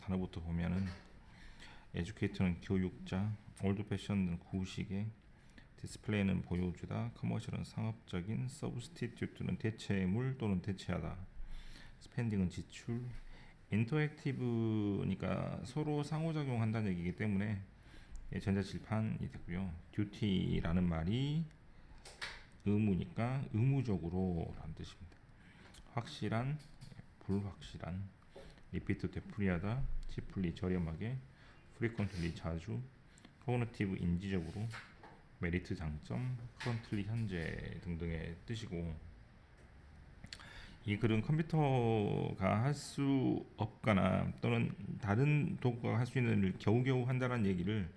단어부터 보면은 에듀케이터는 교육자, 올드 패션은 구식의, 디스플레이는 보여주다, 커머셜은 상업적인, 서브스티튜트는 대체물 또는 대체하다, 스펜딩은 지출, 인터랙티브니까 서로 상호작용한다는 얘기이기 때문에 전자칠판이 되고요. 듀티라는 말이 의무니까 의무적으로 라는 뜻입니다. 확실한, 불확실한, 리피트 되풀이하다, 치플리 저렴하게, 프리퀀틀리 자주, 코그니티브 인지적으로, 메리트 장점, 커런틀리 현재 등등의 뜻이고, 이 글은 컴퓨터가 할 수 없거나 또는 다른 도구가 할 수 있는 일을 겨우겨우 한다는 얘기를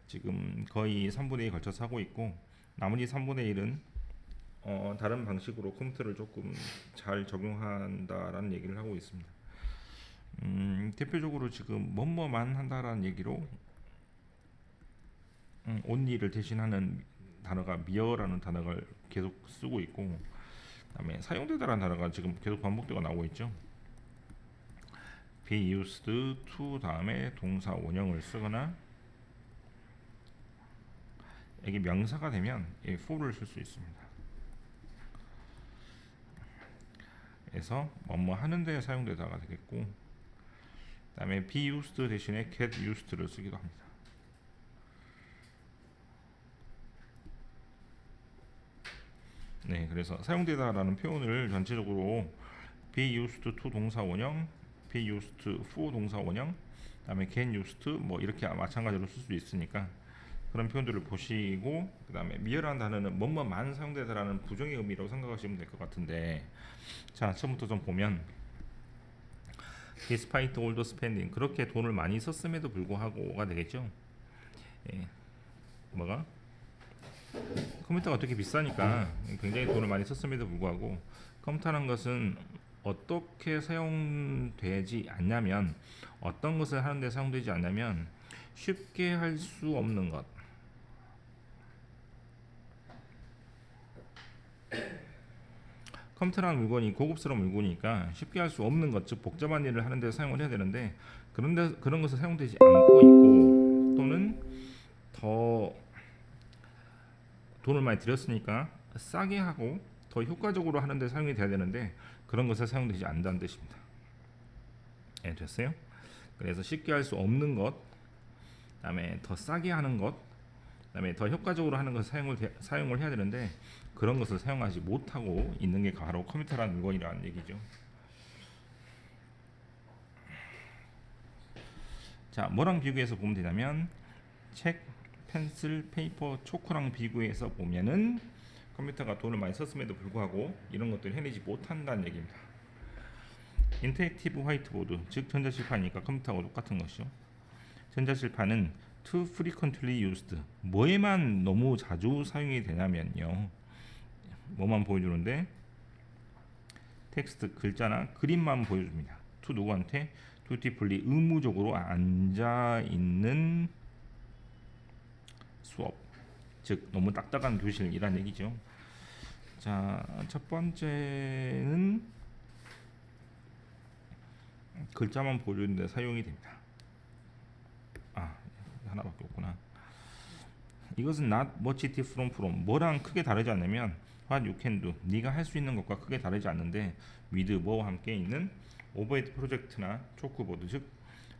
지금 거의 3분의 2 걸쳐서 하고 있고, 나머지 3분의 1은 다른 방식으로 컴퓨터를 조금 잘 적용한다라는 얘기를 하고 있습니다. 대표적으로 지금 뭐뭐만 한다라는 얘기로 only를 대신하는 단어가 mire라는 단어를 계속 쓰고 있고, 그다음에 사용되다라는 단어가 지금 계속 반복되고 나오고 있죠. be used to 다음에 동사 원형을 쓰거나, 이게 명사가 되면 for를 쓸 수 있습니다. 그래서 뭐뭐 하는데 사용되다가 되겠고, 그다음에 be used 대신에 get used를 쓰기도 합니다. 네, 그래서 사용되다라는 표현을 전체적으로 be used to 동사 원형, be used for 동사 원형, 그다음에 get used 뭐 이렇게 마찬가지로 쓸 수 있으니까 그런 표현들을 보시고, 그다음에 mire라는 단어는 뭐뭐만 사용되다라는 부정의 의미라고 생각하시면 될 것 같은데, 자 처음부터 좀 보면 despite all the spending, 그렇게 돈을 많이 썼음에도 불구하고가 되겠죠. 예, 뭐가? 컴퓨터가 되게 비싸니까 굉장히 돈을 많이 썼음에도 불구하고, 컴퓨터라는 것은 어떻게 사용되지 않냐면, 어떤 것을 하는데 사용되지 않냐면 쉽게 할 수 없는 것, 컴퓨터라는 물건이 고급스러운 물건이니까 쉽게 할 수 없는 것, 즉 복잡한 일을 하는데 사용을 해야 되는데 그런 것을 사용되지 않고 있고, 또는 더 돈을 많이 들였으니까 싸게 하고 더 효과적으로 하는데 사용이 돼야 되는데 그런 것에 사용되지 않는다는 뜻입니다. 네, 됐어요? 그래서 쉽게 할 수 없는 것, 그다음에 더 싸게 하는 것, 그다음에 더 효과적으로 하는 것을 사용을 해야 되는데 그런 것을 사용하지 못하고 있는 게 바로 컴퓨터라는 물건이라는 얘기죠. 자, 뭐랑 비교해서 보면 되냐면, 책, 펜슬, 페이퍼, 초코랑 비교해서 보면은 컴퓨터가 돈을 많이 썼음에도 불구하고 이런 것들을 해내지 못한다는 얘기입니다. 인터랙티브 화이트보드, 즉 전자칠판이니까 컴퓨터하고 똑같은 것이죠. 전자칠판은 too frequently used, 뭐에만 너무 자주 사용이 되냐면요, 뭐만 보여주는데 텍스트, 글자나 그림만 보여줍니다. to 누구한테? dutifully, 의무적으로 앉아있는 수업, 즉 너무 딱딱한 교실이란 얘기죠. 자, 첫 번째는 글자만 보여주는데 사용이 됩니다. 아, 하나밖에 없구나. 이것은 not much different from, 뭐랑 크게 다르지 않냐면 what you can do, 네가 할 수 있는 것과 크게 다르지 않는데 with 뭐와 함께 있는 오버헤드 프로젝트나 초크보드, 즉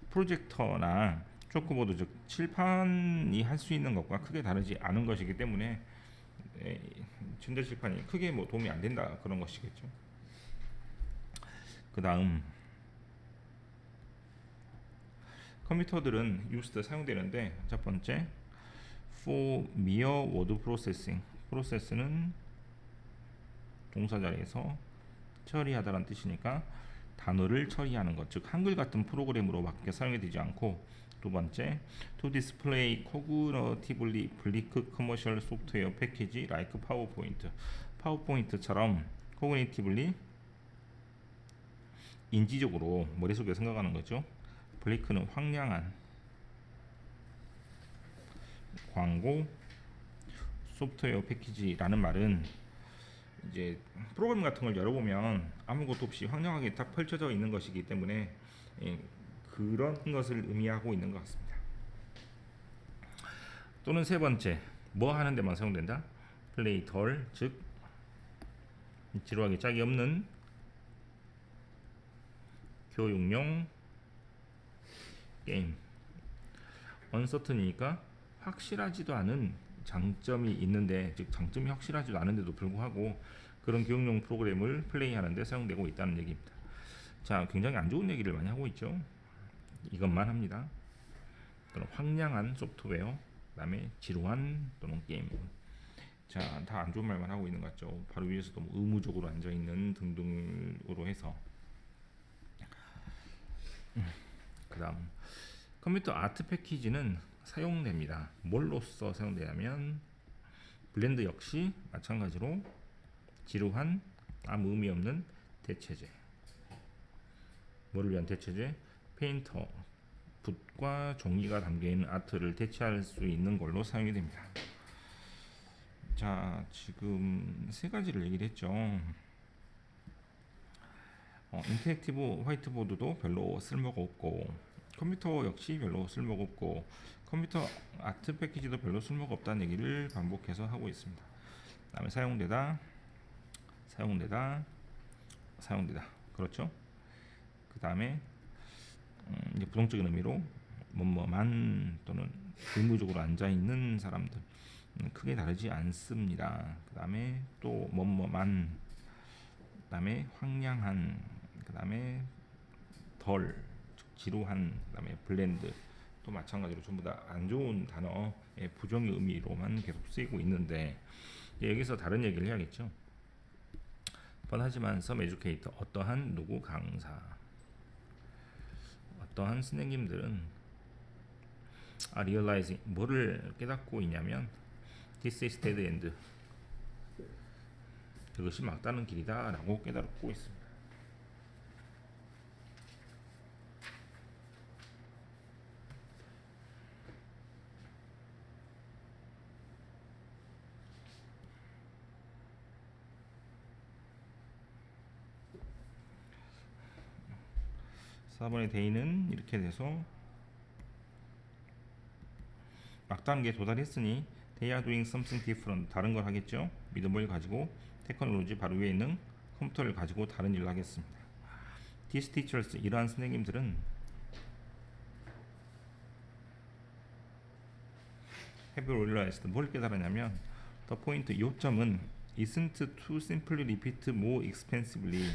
프로젝터나 초크보드, 즉 칠판이 할 수 있는 것과 크게 다르지 않은 것이기 때문에 전자칠판이 크게 뭐 도움이 안 된다, 그런 것이겠죠. 그 다음 컴퓨터들은 used 사용되는데, 첫 번째 for mere word processing, 프로세스는 동사 자리에서 처리하다라는 뜻이니까 단어를 처리하는 것, 즉 한글 같은 프로그램으로 밖에 사용이 되지 않고, 두 번째 to display cognitively bleak commercial software package like PowerPoint, 파워포인트처럼 cognitively 인지적으로 머릿속에 생각하는 거죠. 블리크는 황량한 광고, 소프트웨어 패키지라는 말은 이제 프로그램 같은 걸 열어보면 아무것도 없이 황량하게 딱 펼쳐져 있는 것이기 때문에 그런 것을 의미하고 있는 것 같습니다. 또는 세 번째, 뭐 하는 데만 사용된다? 플레이 덜, 즉 지루하게 짝이 없는 교육용 게임. 언서튼이니까 확실하지도 않은 장점이 있는데, 즉 장점이 확실하지도 않은데도 불구하고 그런 교육용 프로그램을 플레이하는데 사용되고 있다는 얘기입니다. 자, 굉장히 안 좋은 얘기를 많이 하고 있죠. 이것만 합니다. 또는 황량한 소프트웨어, 그다음에 지루한 또는 게임. 자, 다 안 좋은 말만 하고 있는 것 같죠. 바로 위에서도 뭐 의무적으로 앉아 있는 등등으로 해서. 그다음 컴퓨터 아트 패키지는 사용됩니다. 뭘로써 사용되냐면 블렌드 역시 마찬가지로 지루한 아무 의미 없는 대체제. 뭐를 위한 대체제? 페인터, 붓과 종이가 담겨있는 아트를 대체할 수 있는 걸로 사용이 됩니다. 자, 지금 세 가지를 얘기를 했죠. 인터랙티브 화이트보드도 별로 쓸모가 없고, 컴퓨터 역시 별로 쓸모가 없고, 컴퓨터 아트 패키지도 별로 쓸모가 없다는 얘기를 반복해서 하고 있습니다. 다음에 사용되다, 사용되다, 사용되다. 그렇죠? 그 다음에 이제 부정적인 의미로 뭐뭐만 또는 의무적으로 앉아 있는 사람들 크게 다르지 않습니다. 그 다음에 또 뭐뭐만, 그 다음에 황량한, 그 다음에 덜, 지루한, 그 다음에 블렌드, 또 마찬가지로 전부 다 안 좋은 단어의 부정의 의미로만 계속 쓰이고 있는데, 여기서 다른 얘기를 해야겠죠. 뻔하지만 some educator, 어떠한 누구 강사, 어떠한 선생님들은 realizing, 뭐를 깨닫고 있냐면 this is dead end, 그것이 막다른 길이다 라고 깨닫고 있습니다. (4번의) 데이는 이렇게 돼서 막단계에 도달했으니 they are doing something different, 다른 걸 하겠죠. 믿음을 가지고 테크놀로지 바로 위에 있는 컴퓨터를 가지고 다른 일을 하겠습니다. These teachers, 이러한 선생님들은 have realized, 뭘 깨달았냐면 the point, 요점은 isn't to simply repeat more expensively,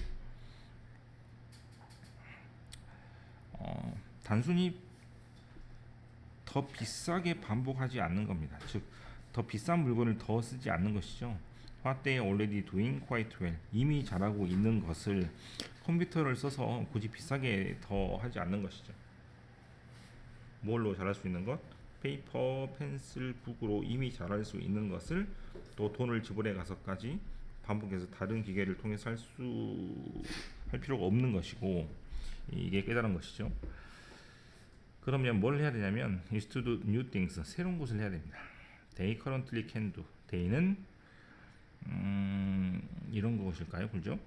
단순히 더 비싸게 반복하지 않는 겁니다. 즉, 더 비싼 물건을 더 쓰지 않는 것이죠. What they are already doing quite well, 이미 잘하고 있는 것을 컴퓨터를 써서 굳이 비싸게 더 하지 않는 것이죠. 뭘로 잘할 수 있는 것? 페이퍼, 펜슬, 북으로 이미 잘할 수 있는 것을 또 돈을 지불해 가서까지 반복해서 다른 기계를 통해서 할 필요가 없는 것이고, 이게 깨달은 것이죠. 그러면 뭘 해야 되냐면 is to do new things, 새로운 것을 해야 됩니다. They currently can do, they는 이런 것일까요? 그죠?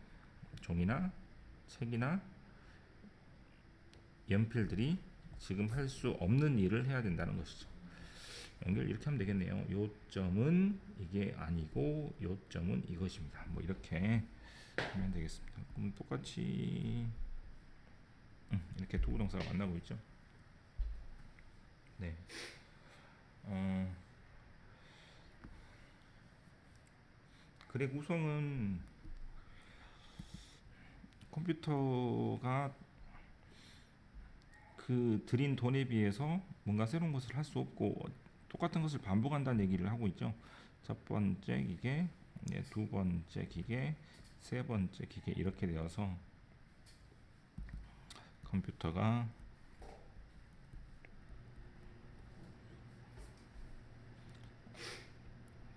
종이나 책이나 연필들이 지금 할 수 없는 일을 해야 된다는 것이죠. 연결 이렇게 하면 되겠네요. 요점은 이게 아니고 요점은 이것입니다. 뭐 이렇게 하면 되겠습니다. 그럼 똑같이 이렇게 두 부동사가 만나고 있죠. 네. 글의 구성은 컴퓨터가 그 들인 돈에 비해서 뭔가 새로운 것을 할 수 없고 똑같은 것을 반복한다는 얘기를 하고 있죠. 첫 번째 기계, 두 번째 기계, 세 번째 기계, 이렇게 되어서 컴퓨터가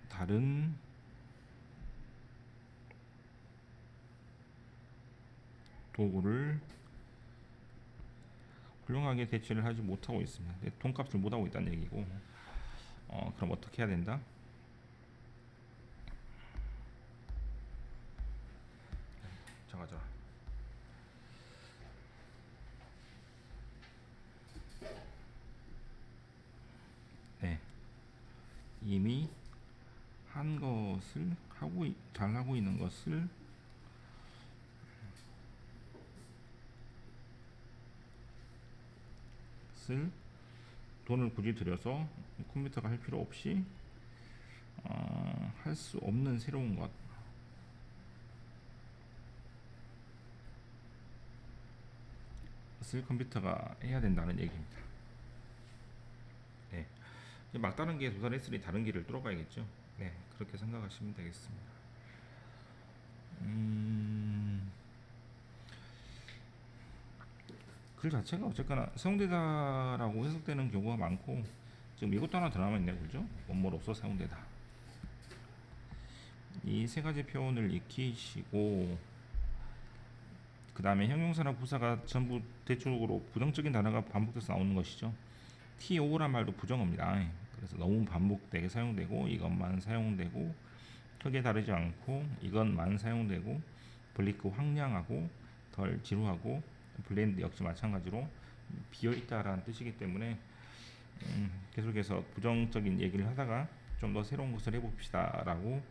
다른 도구를 훌륭하게 대체를 하지 못하고 있습니다. 돈값을 못하고 있다는 얘기고, 그럼 어떻게 해야 된다? 자, 가자. 이미 한 것을 잘 하고 있는 것을 돈을 굳이 들여서 컴퓨터가 할 필요 없이 할 수 없는 새로운 것을 컴퓨터가 해야 된다는 얘기입니다. 네. 막다른 게 도달했으니 다른 길을 뚫어가야겠죠. 네, 그렇게 생각하시면 되겠습니다. 글 자체가 어쨌거나 사용되다라고 해석되는 경우가 많고 지금 이것도 하나 더 남아있네요. 그죠? 원모로서 사용되다. 이 세 가지 표현을 익히시고 그 다음에 형용사나 부사가 전부 대체적으로 부정적인 단어가 반복돼서 나오는 것이죠. TO란 말도 부정어입니다. 그래서 너무 반복되게 사용되고 이것만 사용되고 크게 다르지 않고 이것만 사용되고 블리크 황량하고 덜 지루하고 블렌드 역시 마찬가지로 비어있다라는 뜻이기 때문에 계속해서 부정적인 얘기를 하다가 좀 더 새로운 것을 해봅시다 라고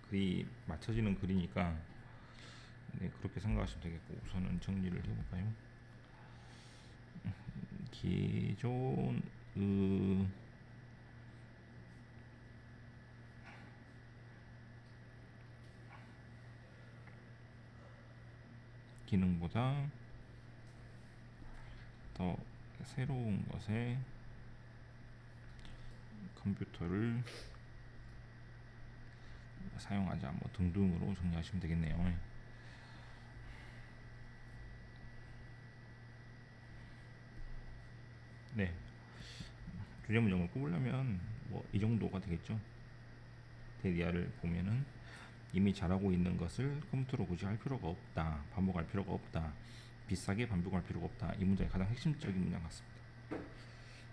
글이 맞춰지는 글이니까 네, 그렇게 생각하시면 되겠고 우선은 정리를 해볼까요? 기존 기능보다 더 새로운 것에 컴퓨터를 사용하자 뭐 등등으로 정리하시면 되겠네요. 네, 주제 문장을 뽑으려면 뭐 이 정도가 되겠죠. 데리아를 보면은 이미 잘하고 있는 것을 컴퓨터로 굳이 할 필요가 없다, 반복할 필요가 없다, 비싸게 반복할 필요가 없다. 이 문장이 가장 핵심적인 문장 같습니다.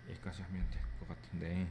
여기까지 하면 될 것 같은데